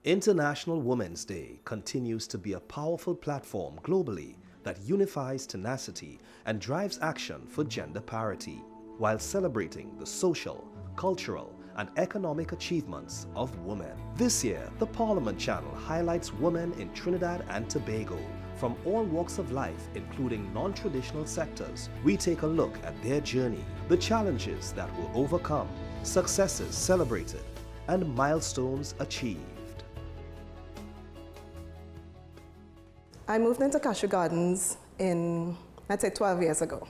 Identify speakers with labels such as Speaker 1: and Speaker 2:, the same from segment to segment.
Speaker 1: International Women's Day continues to be a powerful platform globally that unifies tenacity and drives action for gender parity, while celebrating the social, cultural, and economic achievements of women. This year, the Parliament Channel highlights women in Trinidad and Tobago from all walks of life, including non-traditional sectors. We take a look at their journey, the challenges that were overcome, successes celebrated, and milestones achieved.
Speaker 2: I moved into Cashew Gardens in, let's say, 12 years ago.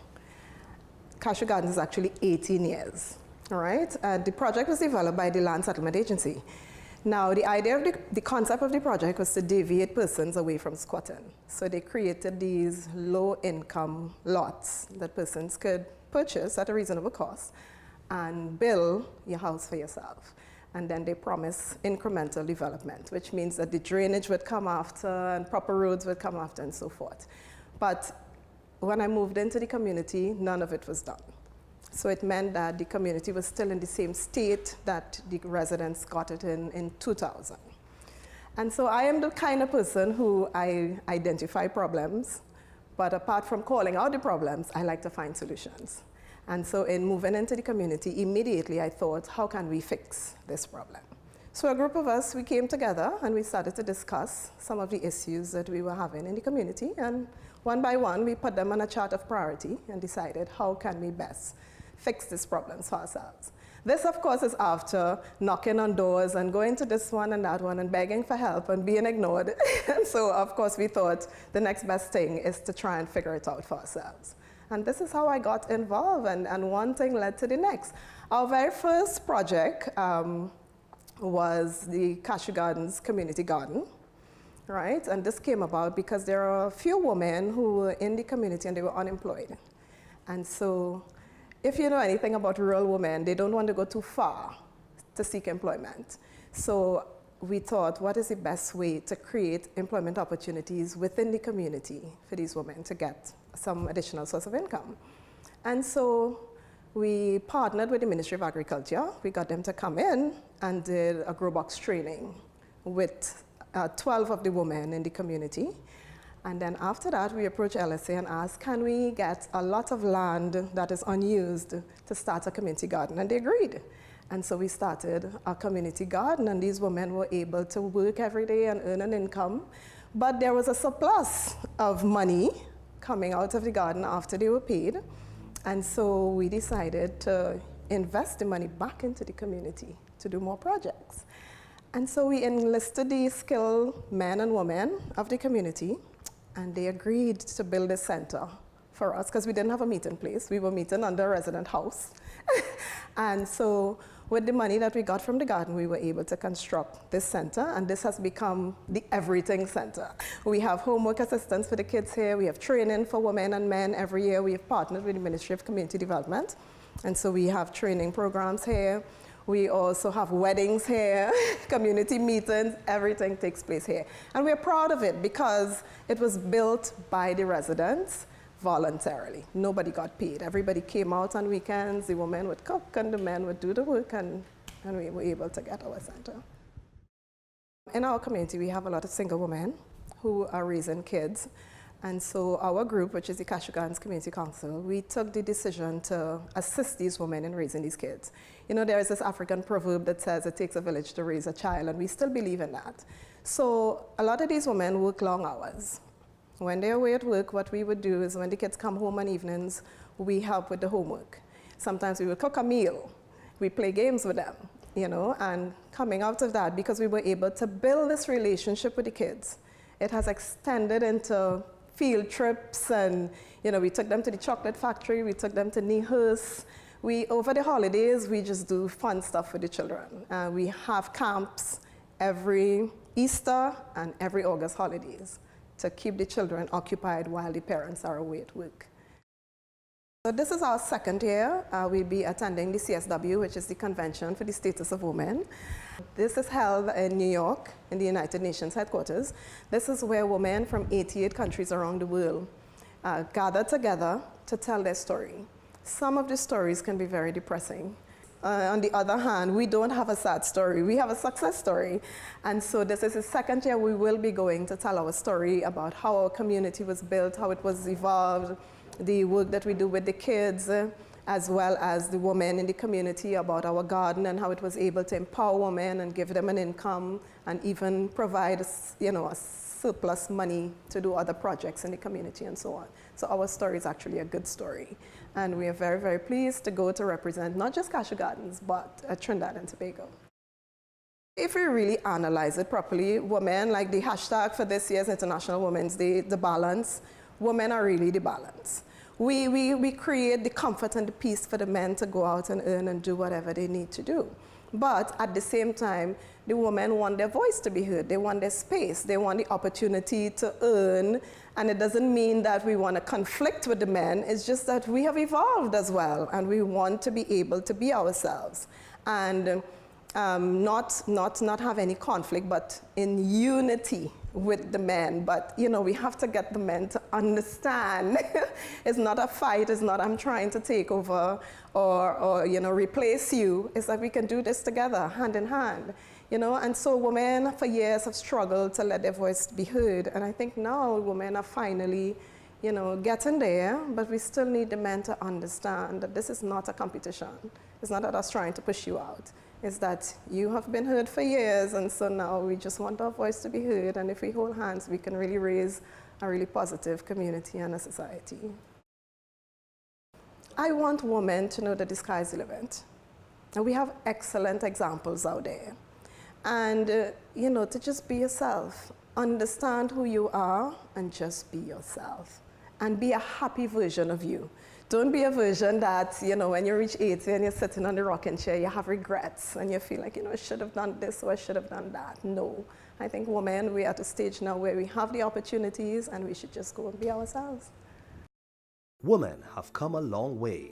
Speaker 2: Cashew Gardens is actually 18 years, all right? The project was developed by the Land Settlement Agency. Now, the idea of the concept of the project was to deviate persons away from squatting. So they created these low-income lots that persons could purchase at a reasonable cost and build your house for yourself. And then they promise incremental development, which means that the drainage would come after and proper roads would come after and so forth. But when I moved into the community, none of it was done. So it meant that the community was still in the same state that the residents got it in 2000. And so I am the kind of person who I identify problems, but apart from calling out the problems, I like to find solutions. And so in moving into the community, immediately I thought, how can we fix this problem? So a group of us, we came together and we started to discuss some of the issues that we were having in the community. And one by one, we put them on a chart of priority and decided, how can we best fix these problems for ourselves? This, of course, is after knocking on doors and going to this one and that one and begging for help and being ignored. And so, of course, we thought the next best thing is to try and figure it out for ourselves. And this is how I got involved, and one thing led to the next. Our very first project was the Cashew Gardens Community Garden, right? And this came about because there are a few women who were in the community and they were unemployed. And so if you know anything about rural women, they don't want to go too far to seek employment. So we thought, what is the best way to create employment opportunities within the community for these women to get some additional source of income? And so we partnered with the Ministry of Agriculture. We got them to come in and did a grow box training with 12 of the women in the community. And then after that, we approached LSA and asked, can we get a lot of land that is unused to start a community garden? And they agreed. And so we started a community garden, and these women were able to work every day and earn an income. But there was a surplus of money coming out of the garden after they were paid. And so we decided to invest the money back into the community to do more projects. And so we enlisted the skilled men and women of the community, and they agreed to build a center for us because we didn't have a meeting place. We were meeting under a resident house. And so with the money that we got from the garden, we were able to construct this center, and this has become the everything center. We have homework assistance for the kids here. We have training for women and men every year. We have partnered with the Ministry of Community Development, and so we have training programs here. We also have weddings here, community meetings, everything takes place here. And we're proud of it because it was built by the residents voluntarily. Nobody got paid. Everybody came out on weekends, the women would cook and the men would do the work, and we were able to get our center. In our community, we have a lot of single women who are raising kids. And so our group, which is the Cashew Gardens Community Council, we took the decision to assist these women in raising these kids. You know, there is this African proverb that says it takes a village to raise a child, and we still believe in that. So a lot of these women work long hours. When they're away at work, what we would do is when the kids come home on evenings, we help with the homework. Sometimes we would cook a meal. We play games with them, you know, and coming out of that, because we were able to build this relationship with the kids, it has extended into field trips, and you know, we took them to the chocolate factory, we took them to Nehus. Over the holidays, we just do fun stuff for the children. We have camps every Easter and every August holidays to keep the children occupied while the parents are away at work. So this is our second year. We'll be attending the CSW, which is the Convention for the Status of Women. This is held in New York, in the United Nations headquarters. This is where women from 88 countries around the world gather together to tell their story. Some of the stories can be very depressing. on the other hand, we don't have a sad story. We have a success story. And so this is the second year we will be going to tell our story about how our community was built, how it was evolved, the work that we do with the kids, as well as the women in the community, about our garden and how it was able to empower women and give them an income and even provide, a surplus money to do other projects in the community and so on. So our story is actually a good story. And we are very, very pleased to go to represent not just Cashew Gardens, but Trinidad and Tobago. If we really analyze it properly, women, like the hashtag for this year's International Women's Day, the balance, women are really the balance. We create the comfort and the peace for the men to go out and earn and do whatever they need to do. But at the same time, the women want their voice to be heard. They want their space. They want the opportunity to earn. And it doesn't mean that we want to conflict with the men. It's just that we have evolved as well. And we want to be able to be ourselves. And not have any conflict, but in unity with the men. But, we have to get the men to understand it's not a fight. It's not I'm trying to take over or replace you. It's that we can do this together, hand in hand. And so women for years have struggled to let their voice be heard. And I think now women are finally, getting there, but we still need the men to understand that this is not a competition. It's not that us trying to push you out. It's that you have been heard for years, and so now we just want our voice to be heard. And if we hold hands, we can really raise a really positive community and a society. I want women to know that the sky is the limit. And we have excellent examples out there. And, to just be yourself. Understand who you are and just be yourself. And be a happy version of you. Don't be a version that, when you reach 80 and you're sitting on the rocking chair, you have regrets and you feel like, I should have done this or I should have done that. No. I think women, we're at a stage now where we have the opportunities and we should just go and be ourselves.
Speaker 1: Women have come a long way,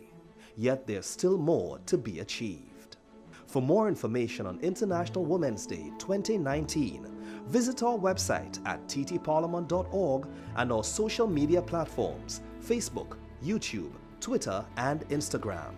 Speaker 1: yet there's still more to be achieved. For more information on International Women's Day 2019, visit our website at ttparliament.org and our social media platforms, Facebook, YouTube, Twitter, and Instagram.